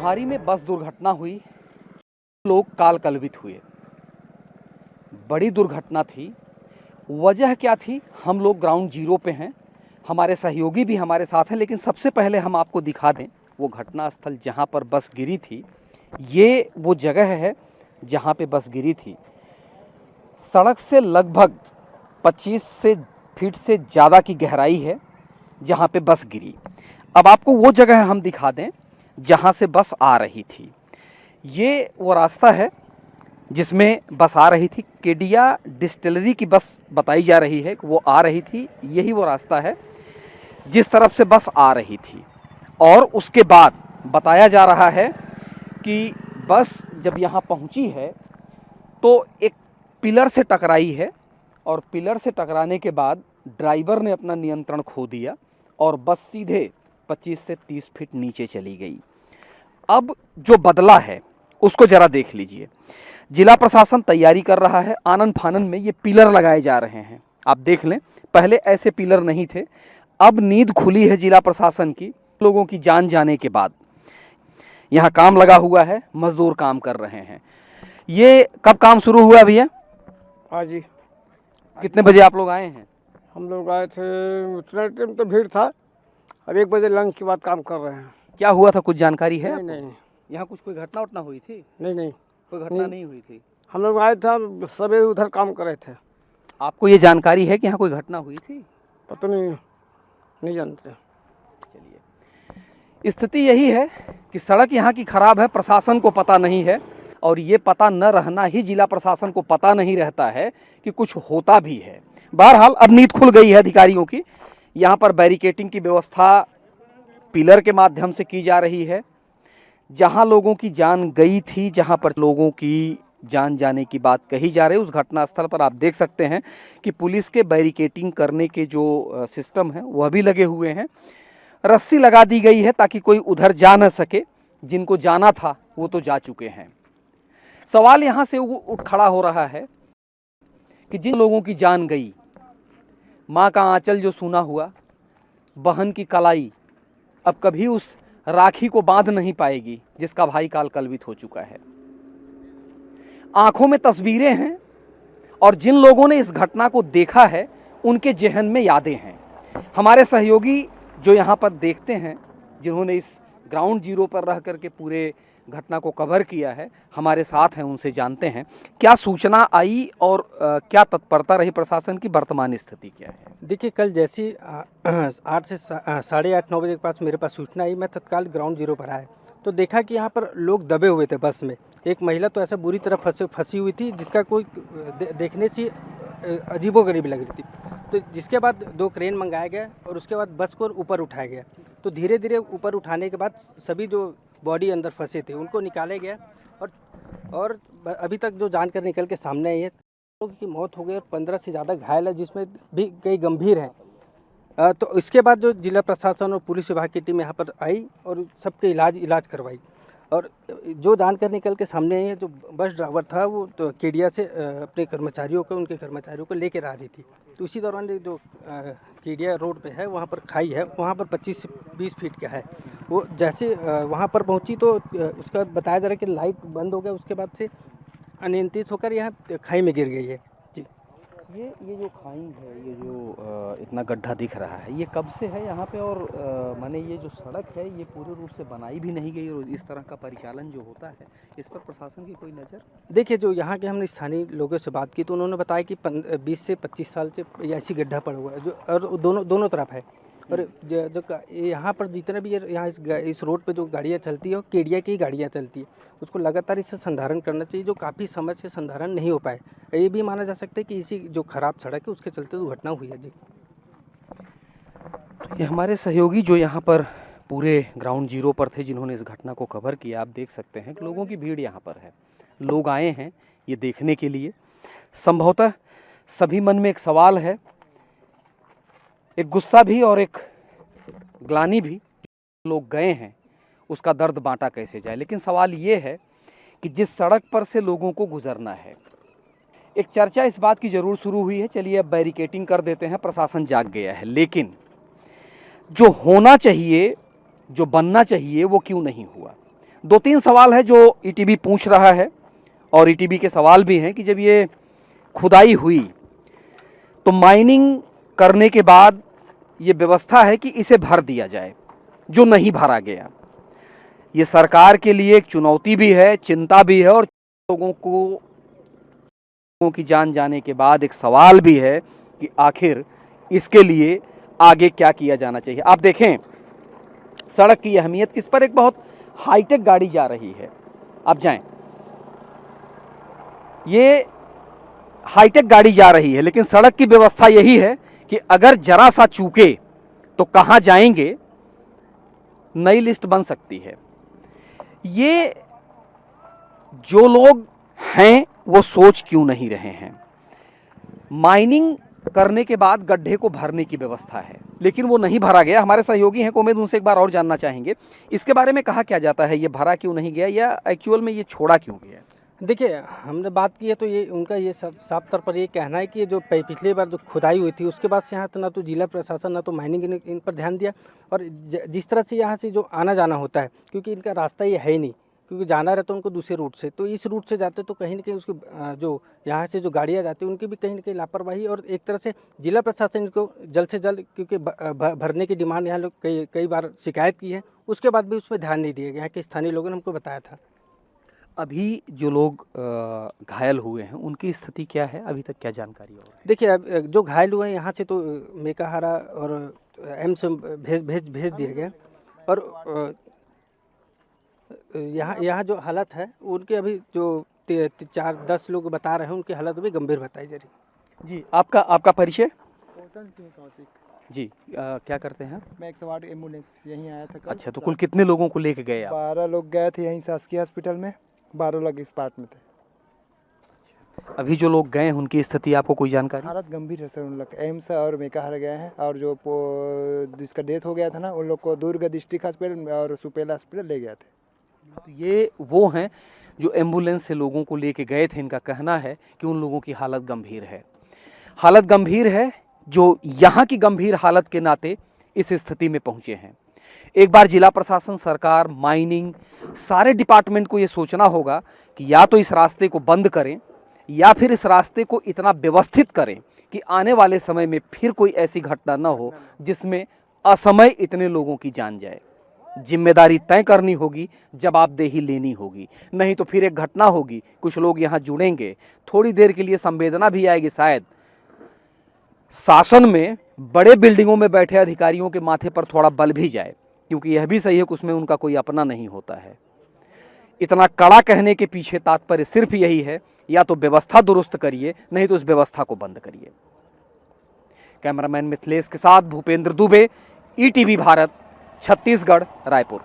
लोहारी में बस दुर्घटना हुई, लोग काल कलवित हुए। बड़ी दुर्घटना थी। वजह क्या थी? हम लोग ग्राउंड जीरो पे हैं, हमारे सहयोगी भी हमारे साथ हैं, लेकिन सबसे पहले हम आपको दिखा दें वो घटना स्थल जहां पर बस गिरी थी। ये वो जगह है जहां पे बस गिरी थी। सड़क से लगभग 25 से फीट से ज़्यादा की गहराई है जहां पे बस गिरी। अब आपको वो जगह हम दिखा दें जहां से बस आ रही थी। ये वो रास्ता है जिसमें बस आ रही थी। केडिया डिस्टिलरी की बस बताई जा रही है कि वो आ रही थी। यही वो रास्ता है जिस तरफ से बस आ रही थी। और उसके बाद बताया जा रहा है कि बस जब यहाँ पहुँची है तो एक पिलर से टकराई है, और पिलर से टकराने के बाद ड्राइवर ने अपना नियंत्रण खो दिया और बस सीधे 25 से 30 फीट नीचे चली गई। अब जो बदला है उसको जरा देख लीजिए। जिला प्रशासन तैयारी कर रहा है। आनन फानन में ये पिलर लगाए जा रहे हैं, आप देख लें। पहले ऐसे पिलर नहीं थे। अब नींद खुली है जिला प्रशासन की लोगों की जान जाने के बाद। यहाँ काम लगा हुआ है, मजदूर काम कर रहे हैं। ये कब काम शुरू हुआ भैया? हाँ जी। कितने बजे आप लोग आए हैं? हम लोग आए थे, उतना टाइम तो भीड़ था। अब 1 बजे लंच के बाद काम कर रहे हैं। क्या हुआ था, कुछ जानकारी है? नहीं। यहाँ कुछ कोई घटना उठना हुई थी? नहीं। कोई घटना नहीं हुई थी। हम लोग आए थे, हम सभी उधर काम कर रहे थे। आपको ये जानकारी है कि यहाँ कोई घटना हुई थी? पता नहीं जानते। चलिए, स्थिति यही है कि सड़क यहाँ की खराब है, प्रशासन को पता नहीं है, और ये पता न रहना ही जिला प्रशासन को पता नहीं रहता है कि कुछ होता भी है। बहरहाल अब नींद खुल गई है अधिकारियों की। यहाँ पर बैरिकेटिंग की व्यवस्था पिलर के माध्यम से की जा रही है। जहाँ लोगों की जान गई थी, जहाँ पर लोगों की जान जाने की बात कही जा रही है, उस घटनास्थल पर आप देख सकते हैं कि पुलिस के बैरिकेटिंग करने के जो सिस्टम है वह भी लगे हुए हैं। रस्सी लगा दी गई है ताकि कोई उधर जा न सके। जिनको जाना था वो तो जा चुके हैं। सवाल यहाँ से उठ खड़ा हो रहा है कि जिन लोगों की जान गई, माँ का आंचल जो सूना हुआ, बहन की कलाई अब कभी उस राखी को बांध नहीं पाएगी जिसका भाई काल कलवित हो चुका है। आंखों में तस्वीरें हैं, और जिन लोगों ने इस घटना को देखा है उनके जहन में यादें हैं। हमारे सहयोगी जो यहाँ पर देखते हैं, जिन्होंने इस ग्राउंड जीरो पर रह करके पूरे घटना को कवर किया है, हमारे साथ हैं, उनसे जानते हैं क्या सूचना आई और क्या तत्परता रही प्रशासन की, वर्तमान स्थिति क्या है। देखिए, कल जैसी 8 से 8:30-9 बजे के पास मेरे पास सूचना आई, मैं तत्काल ग्राउंड जीरो पर आया तो देखा कि यहाँ पर लोग दबे हुए थे बस में। एक महिला तो ऐसा बुरी तरह फंसी हुई थी जिसका कोई देखने से अजीबोगरीब लग रही थी। तो जिसके बाद 2 क्रेन मंगाया गया और उसके बाद बस को ऊपर उठाया गया। तो धीरे धीरे ऊपर उठाने के बाद सभी जो बॉडी अंदर फंसे थे उनको निकाले गया, और अभी तक जो जानकारी निकल के सामने आई है, लोगों की मौत हो गई और 15 से ज़्यादा घायल है, जिसमें भी कई गंभीर हैं। तो इसके बाद जो जिला प्रशासन और पुलिस विभाग की टीम यहाँ पर आई और सबके इलाज करवाई। और जो जानकारी निकल के सामने आई है, जो बस ड्राइवर था वो तो केडिया से अपने उनके कर्मचारियों को लेकर आ रही थी। तो उसी दौरान जो केडिया रोड पे है वहाँ पर खाई है, वहाँ पर 25 से 20 फीट का है। वो जैसे वहाँ पर पहुँची तो उसका बताया जा रहा है कि लाइट बंद हो गया, उसके बाद से अनियंत्रित होकर यहाँ खाई में गिर गई है। ये जो खाई है, ये जो इतना गड्ढा दिख रहा है, ये कब से है यहाँ पे? और माने ये जो सड़क है ये पूरे रूप से बनाई भी नहीं गई, और इस तरह का परिचालन जो होता है इस पर प्रशासन की कोई नज़र? देखिए, जो यहाँ के हमने स्थानीय लोगों से बात की तो उन्होंने बताया कि 20 से 25 साल से ऐसी गड्ढा पड़ा हुआ है, जो और दोनों तरफ है। और जो यहाँ पर जितने भी यहाँ इस रोड पे जो गाड़ियाँ चलती है वो केडिया की ही गाड़ियाँ चलती है। उसको लगातार इससे संधारण करना चाहिए, जो काफ़ी समय से संधारण नहीं हो पाए। ये भी माना जा सकता है कि इसी जो खराब सड़क है उसके चलते दुर्घटना हुई है। जी, ये हमारे सहयोगी जो यहाँ पर पूरे ग्राउंड जीरो पर थे, जिन्होंने इस घटना को कवर किया। आप देख सकते हैं कि लोगों की भीड़ यहाँ पर है। लोग आए हैं ये देखने के लिए। संभवतः सभी मन में एक सवाल है, एक गुस्सा भी और एक ग्लानि भी। लोग गए हैं उसका दर्द बांटा कैसे जाए। लेकिन सवाल ये है कि जिस सड़क पर से लोगों को गुजरना है, एक चर्चा इस बात की ज़रूर शुरू हुई है, चलिए अब बैरिकेटिंग कर देते हैं, प्रशासन जाग गया है। लेकिन जो होना चाहिए, जो बनना चाहिए, वो क्यों नहीं हुआ? 2-3 सवाल है जो ईटीवी पूछ रहा है और ईटीवी के सवाल भी हैं कि जब ये खुदाई हुई तो माइनिंग करने के बाद ये व्यवस्था है कि इसे भर दिया जाए, जो नहीं भरा गया। ये सरकार के लिए एक चुनौती भी है, चिंता भी है, और लोगों की जान जाने के बाद एक सवाल भी है कि आखिर इसके लिए आगे क्या किया जाना चाहिए। आप देखें सड़क की अहमियत किस पर, एक बहुत हाईटेक गाड़ी जा रही है, आप जाएं, ये हाईटेक गाड़ी जा रही है, लेकिन सड़क की व्यवस्था यही है कि अगर जरा सा चूके तो कहां जाएंगे, नई लिस्ट बन सकती है। ये जो लोग हैं वो सोच क्यों नहीं रहे हैं? माइनिंग करने के बाद गड्ढे को भरने की व्यवस्था है, लेकिन वो नहीं भरा गया। हमारे सहयोगी हैं कोमेद, उनसे एक बार और जानना चाहेंगे इसके बारे में। कहा क्या जाता है, ये भरा क्यों नहीं गया या एक्चुअल में ये छोड़ा क्यों गया? देखिए, हमने बात की है तो ये उनका ये साफ तौर पर ये कहना है कि ये जो पिछली बार जो खुदाई हुई थी उसके बाद से यहाँ तो ना तो जिला प्रशासन ना तो माइनिंग इन पर ध्यान दिया, और जिस तरह से यहाँ से जो आना जाना होता है, क्योंकि इनका रास्ता ये है ही नहीं, क्योंकि जाना रहता है उनको दूसरे रूट से, तो इस रूट से जाते तो कहीं ना कहीं उसके जो यहाँ से जो गाड़ियाँ जाती हैं उनकी भी कहीं ना कहीं लापरवाही, और एक तरह से जिला प्रशासन को जल्द से जल्द, क्योंकि भरने की डिमांड यहाँ लोग कई बार शिकायत की है, उसके बाद भी उस पर ध्यान नहीं दिया गया। यहाँ के स्थानीय लोगों ने हमको बताया था। अभी जो लोग घायल हुए हैं उनकी स्थिति क्या है, अभी तक क्या जानकारी हो रही है? देखिए, अब जो घायल हुए हैं यहाँ से तो मेकाहारा और एम्स भेज दिए गए, और यहाँ जो हालत है उनके अभी जो 4-10 लोग बता रहे हैं उनकी हालत भी गंभीर बताई जा रही। जी, आपका परिचय? कोटन सिंह कौशिक। जी, क्या करते हैं? मैं 108 एम्बुलेंस यहीं आया था कल। अच्छा, तो कुल कितने लोगों को लेके गए आप? 12 लोग गए थे यहीं शासकीय हॉस्पिटल में, 12 लोग इस पार्ट में थे। अभी जो लोग गए हैं उनकी स्थिति आपको कोई जानकारी? हालत गंभीर है सर, उन लोग एम्स और मेकाहारा गए हैं, और जो जिसका डेथ हो गया था ना उन लोग को दुर्ग डिस्ट्रिक्ट हॉस्पिटल और सुपेला हॉस्पिटल ले गए थे। तो ये वो हैं जो एम्बुलेंस से लोगों को लेके गए थे। इनका कहना है कि उन लोगों की हालत गंभीर है। हालत गंभीर है जो यहाँ की गंभीर हालत के नाते इस स्थिति में पहुँचे हैं। एक बार जिला प्रशासन, सरकार, माइनिंग, सारे डिपार्टमेंट को ये सोचना होगा कि या तो इस रास्ते को बंद करें या फिर इस रास्ते को इतना व्यवस्थित करें कि आने वाले समय में फिर कोई ऐसी घटना न हो जिसमें असमय इतने लोगों की जान जाए। जिम्मेदारी तय करनी होगी, जवाबदेही लेनी होगी, नहीं तो फिर एक घटना होगी, कुछ लोग यहाँ जुड़ेंगे, थोड़ी देर के लिए संवेदना भी आएगी, शायद शासन में बड़े बिल्डिंगों में बैठे अधिकारियों के माथे पर थोड़ा बल भी जाए, क्योंकि यह भी सही है कि उसमें उनका कोई अपना नहीं होता है। इतना कड़ा कहने के पीछे तात्पर्य सिर्फ यही है, या तो व्यवस्था दुरुस्त करिए, नहीं तो उस व्यवस्था को बंद करिए। कैमरामैन मिथिलेश के साथ भूपेंद्र दुबे, ईटीवी भारत, छत्तीसगढ़, रायपुर।